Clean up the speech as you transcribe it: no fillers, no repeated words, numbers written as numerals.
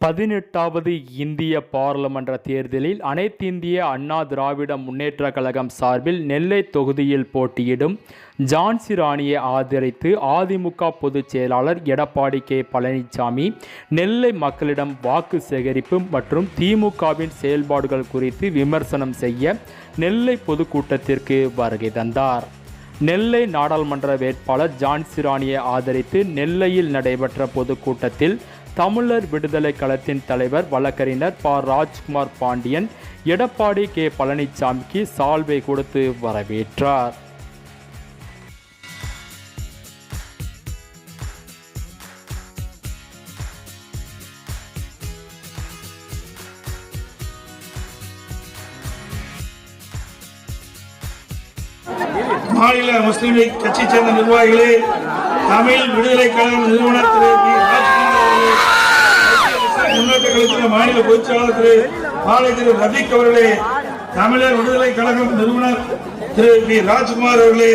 18வது இந்திய பாராளுமன்ற தேர்தலில் அனைத்திந்திய அண்ணா திராவிட முன்னேற்றக் கழகம் சார்பில் நெல்லை தொகுதியில் போட்டியிடும் ஜான்சி ராணியை ஆதரித்து அதிமுக பொதுச் செயலாளர் எடப்பாடி கே பழனிசாமி நெல்லை மக்களிடம் வாக்கு சேகரிப்பு மற்றும் திமுகவின் செயல்பாடுகள் குறித்து விமர்சனம் செய்ய நெல்லை பொதுக்கூட்டத்திற்கு வருகை தந்தார். நெல்லை நாடாளுமன்ற வேட்பாளர் ஜான்சி ராணியை ஆதரித்து நெல்லையில் நடைபெற்ற பொதுக்கூட்டத்தில் தமிழர் விடுதலை கழகத்தின் தலைவர் வழக்கறிஞர் ப. ராஜ்குமார் பாண்டியன் எடப்பாடி கே பழனிசாமிக்கு சால்வை கொடுத்து வரவேற்றார். மாநில முஸ்லிம் லீக் கட்சியை சேர்ந்த நிர்வாகிகளே, தமிழ் விடுதலை கழகம் நிறுவனர் திரு பி. முன்னேற்ற கழகத்தின் மாநில பொதுச் செயலாளர் திரு பாலை திரு ரபிக் அவர்களே, தமிழர் விடுதலை கழகம் நிறுவனர் திரு பி. ராஜ்குமார் அவர்களே